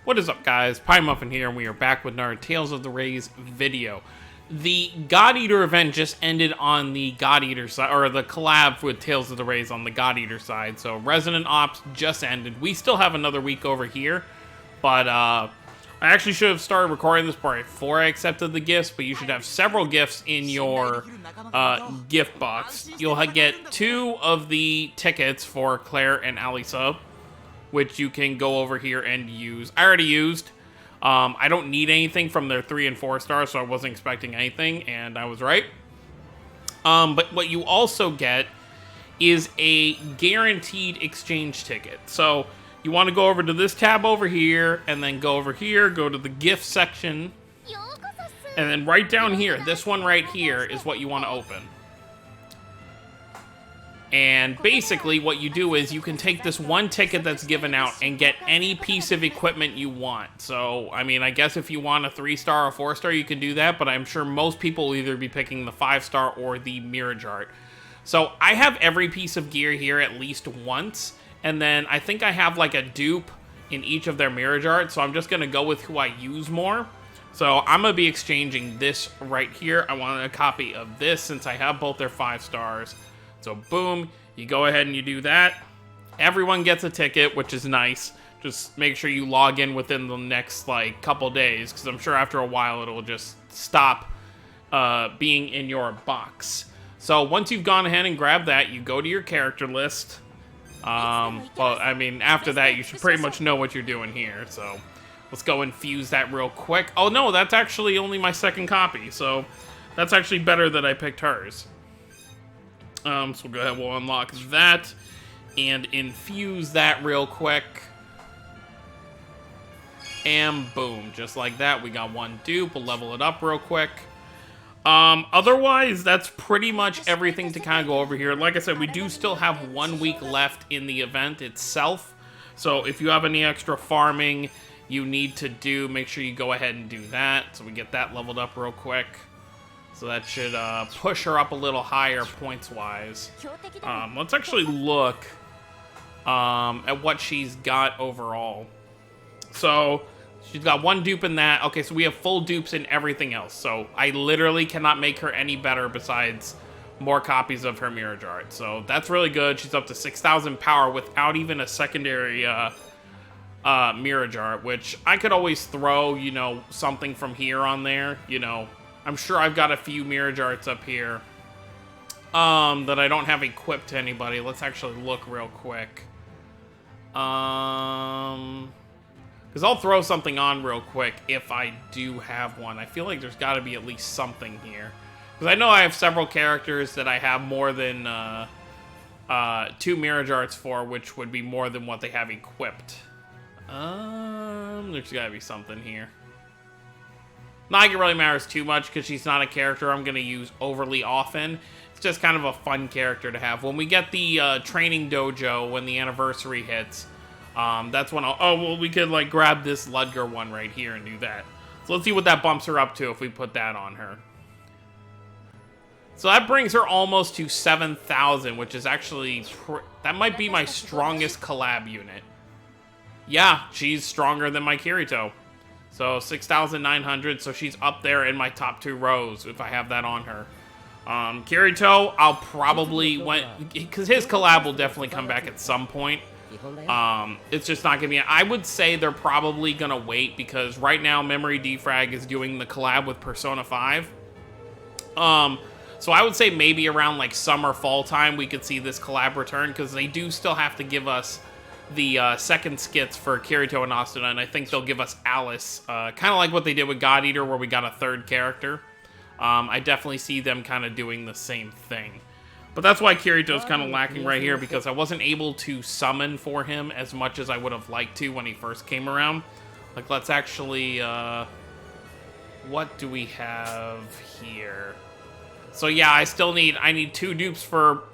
What is up, guys? Pie Muffin here, and we are back with another Tales of the Rays video. The God Eater event just ended on the God Eater side, or the collab with Tales of the Rays on the God Eater side. So Resident Ops just ended. We still have another week over here, but I actually should have started recording this part before I accepted the gifts, but you should have several gifts in your gift box. You'll get 2 of the tickets for Claire and Alisa, which you can go over here and use. I already used. I don't need anything from their 3 and 4 stars, so I wasn't expecting anything, and I was right. But what you also get is a guaranteed exchange ticket. So you want to go over to this tab over here, and then go over here, go to the gift section, and then right down here, this one right here is what you want to open. And basically what you do is you can take this one ticket that's given out and get any piece of equipment you want. So, I mean, I guess if you want a 3-star or 4-star, you can do that, but I'm sure most people will either be picking the 5-star or the Mirrage Arte. So, I have every piece of gear here at least once, and then I think I have like a dupe in each of their Mirrage Arte, so I'm just going to go with who I use more. So, I'm going to be exchanging this right here. I want a copy of this since I have both their 5 stars. So boom, you go ahead and you do that. Everyone gets a ticket, which is nice. Just make sure you log in within the next like couple days, because I'm sure after a while it'll just stop being in your box. So once you've gone ahead and grabbed that, you go to your character list. Well, I mean, after that you should pretty much know what you're doing here. So let's go and fuse that real quick. Oh no, that's actually only my 2nd copy, so that's actually better that I picked hers. So we'll go ahead, we'll unlock that and infuse that real quick. And boom, just like that, we got 1 dupe. We'll level it up real quick. Otherwise, that's pretty much everything to kind of go over here. Like I said, we do still have 1 week left in the event itself. So if you have any extra farming you need to do, make sure you go ahead and do that. So we get that leveled up real quick. So that should push her up a little higher points-wise. Let's actually look at what she's got overall. So she's got 1 dupe in that. Okay, so we have full dupes in everything else. So I literally cannot make her any better besides more copies of her Mirrage Arte. So that's really good. She's up to 6,000 power without even a secondary Mirrage Arte, which I could always throw, you know, something from here on there, you know. I'm sure I've got a few Mirrage Artes up here that I don't have equipped to anybody. Let's actually look real quick. Because I'll throw something on real quick if I do have one. I feel like there's got to be at least something here. Because I know I have several characters that I have more than 2 Mirrage Artes for, which would be more than what they have equipped. There's got to be something here. Not like it really matters too much because she's not a character I'm going to use overly often. It's just kind of a fun character to have. When we get the training dojo, when the anniversary hits, that's when I'll... Oh, well, we could like grab this Ludger one right here and do that. So let's see what that bumps her up to if we put that on her. So that brings her almost to 7,000, which is actually... that might be my strongest collab unit. Yeah, she's stronger than my Kirito. So 6,900, so she's up there in my top 2 rows if I have that on her. Kirito, I'll probably, because his collab will definitely come back at some point. It's just not going to be, I would say they're probably going to wait because right now Memory Defrag is doing the collab with Persona 5. So I would say maybe around like summer, fall time we could see this collab return because they do still have to give us the 2nd skits for Kirito and Asuna, and I think they'll give us Alice, kind of like what they did with God Eater, where we got a 3rd character. I definitely see them kind of doing the same thing. But that's why Kirito's kind of lacking right here, because I wasn't able to summon for him as much as I would have liked to when he first came around. Like, let's actually, what do we have here? So yeah, I need 2 dupes for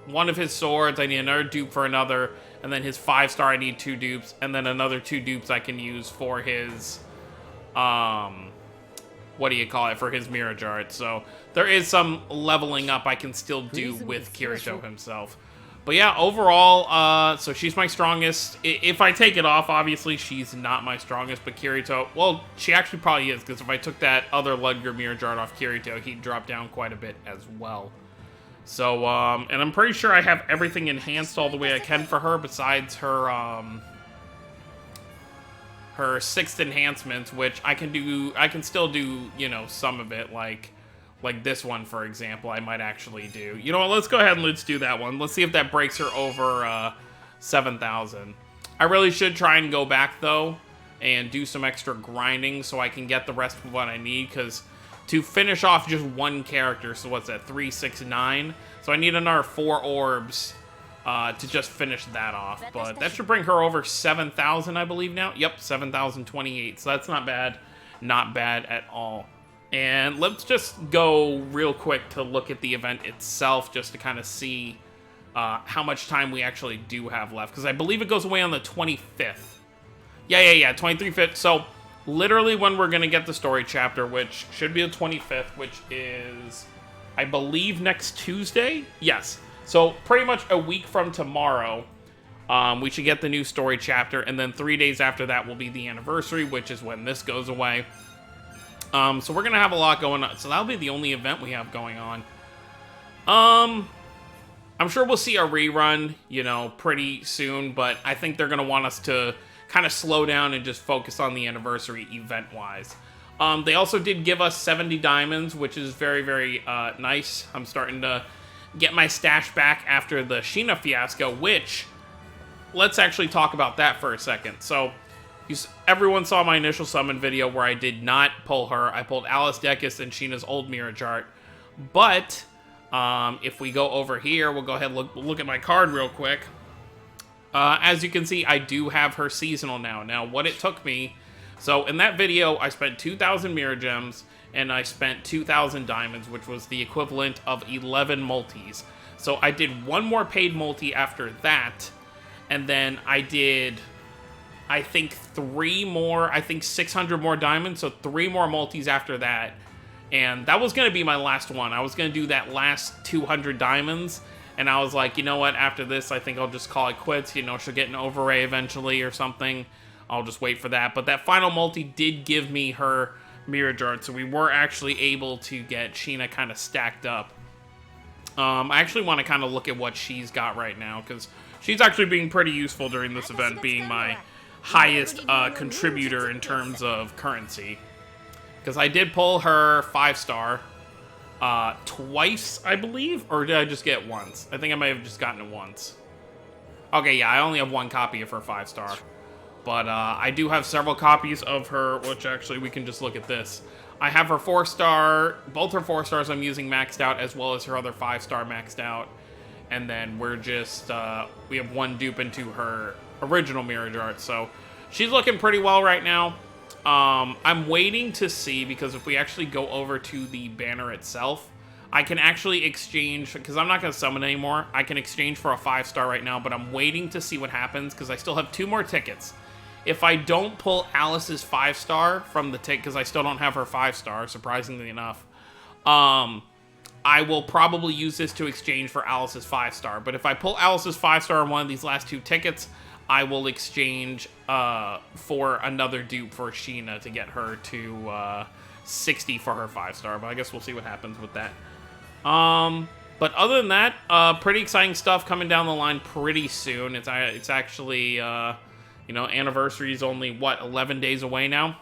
one of his swords, I need another dupe for another, and then his 5-star I need 2 dupes, and then another 2 dupes I can use for his, what do you call it, for his Mirrage Arte. So there is some leveling up I can still do with Kirito himself. But yeah, overall, so she's my strongest. If I take it off, obviously she's not my strongest, but Kirito, well, she actually probably is, because if I took that other Ludger Mirrage Art off Kirito, he'd drop down quite a bit as well. So, and I'm pretty sure I have everything enhanced all the way I can for her, besides her, her 6th enhancement, which I can still do, you know, some of it, like this one, for example, I might actually do. You know what, let's go ahead and let's do that one. Let's see if that breaks her over 7,000. I really should try and go back, though, and do some extra grinding so I can get the rest of what I need, because to finish off just one character, so what's that, 3, 6, 9? So I need another 4 orbs to just finish that off. But that should bring her over 7,000, I believe now. Yep, 7,028, so that's not bad. Not bad at all. And let's just go real quick to look at the event itself, just to kind of see how much time we actually do have left. Because I believe it goes away on the 25th. Yeah, 23/5. So, literally when we're going to get the story chapter, which should be the 25th, which is, I believe, next Tuesday? Yes. So, pretty much a week from tomorrow, we should get the new story chapter. And then 3 days after that will be the anniversary, which is when this goes away. So we're going to have a lot going on. So that'll be the only event we have going on. I'm sure we'll see a rerun, you know, pretty soon. But I think they're going to want us to kind of slow down and just focus on the anniversary event-wise. They also did give us 70 diamonds, which is very, very nice. I'm starting to get my stash back after the Sheena fiasco, which, let's actually talk about that for a second. So, everyone saw my initial summon video where I did not pull her. I pulled Alice Decus and Sheena's old Mirrage Art. But, if we go over here, we'll go ahead and look at my card real quick. As you can see, I do have her seasonal now. Now, what it took me... So, in that video, I spent 2,000 Mirror Gems, and I spent 2,000 Diamonds, which was the equivalent of 11 multis. So, I did one more paid multi after that, and then I did... I think 3 more, I think 600 more diamonds, so 3 more multis after that. And that was going to be my last one. I was going to do that last 200 diamonds, and I was like, you know what, after this, I think I'll just call it quits. You know, she'll get an overray eventually or something. I'll just wait for that. But that final multi did give me her Mirrage Art, so we were actually able to get Sheena kind of stacked up. I actually want to kind of look at what she's got right now, because she's actually being pretty useful during this event, being my highest contributor in terms of currency. Because I did pull her 5-star twice, I believe, or did I just get it once? I think I might have just gotten it once. Okay, yeah, I only have 1 copy of her 5-star. But I do have several copies of her, which actually we can just look at this. I have her 4-star, both her 4-stars I'm using maxed out, as well as her other 5-star maxed out. And then we're just, we have 1 dupe into her original Mirrage Art, so she's looking pretty well right now. I'm waiting to see, because if we actually go over to the banner itself, I can actually exchange, because I'm not going to summon anymore, I can exchange for a 5-star right now, but I'm waiting to see what happens, because I still have 2 more tickets. If I don't pull Alice's 5-star from the ticket, because I still don't have her 5-star, surprisingly enough, I will probably use this to exchange for Alice's 5-star. But if I pull Alice's 5-star on one of these last 2 tickets, I will exchange for another dupe for Sheena to get her to 60 for her 5-star. But I guess we'll see what happens with that. But other than that, pretty exciting stuff coming down the line pretty soon. It's actually, you know, anniversary is only, what, 11 days away now?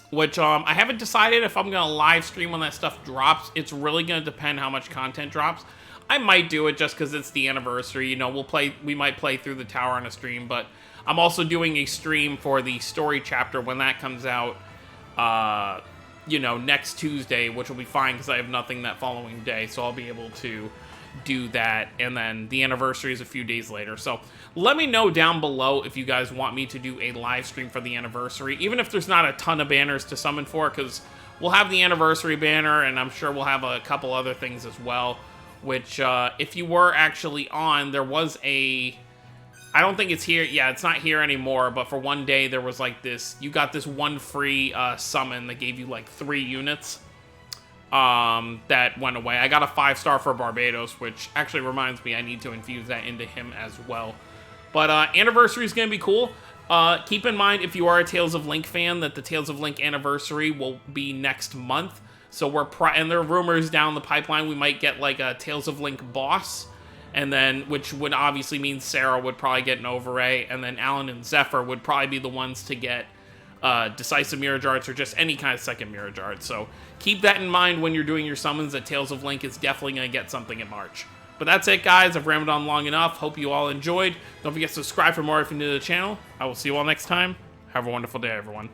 Which, I haven't decided if I'm going to live stream when that stuff drops. It's really going to depend how much content drops. I might do it just because it's the anniversary. You know, we might play through the tower on a stream, but I'm also doing a stream for the story chapter when that comes out, you know, next Tuesday, which will be fine because I have nothing that following day, so I'll be able to do that. And then the anniversary is a few days later. So let me know down below if you guys want me to do a live stream for the anniversary, even if there's not a ton of banners to summon for, because we'll have the anniversary banner, and I'm sure we'll have a couple other things as well. Which, if you were actually on, there was a... I don't think it's here. Yeah, it's not here anymore, but for one day, there was like this... You got this 1 free summon that gave you like 3 units. that went away. I got a 5-star for Barbados, which actually reminds me I need to infuse that into him as well. But Anniversary is going to be cool. Keep in mind, if you are a Tales of Link fan, that the Tales of Link Anniversary will be next month. So and there are rumors down the pipeline we might get like a Tales of Link boss, and then which would obviously mean Sarah would probably get an overray, and then Alan and Zephyr would probably be the ones to get decisive Mirrage Arts or just any kind of second Mirrage Art. So keep that in mind when you're doing your summons, that Tales of Link is definitely going to get something in March. But that's it, guys. I've rambled on long enough. Hope you all enjoyed. Don't forget to subscribe for more if you're new to the channel. I will see you all next time. Have a wonderful day, everyone.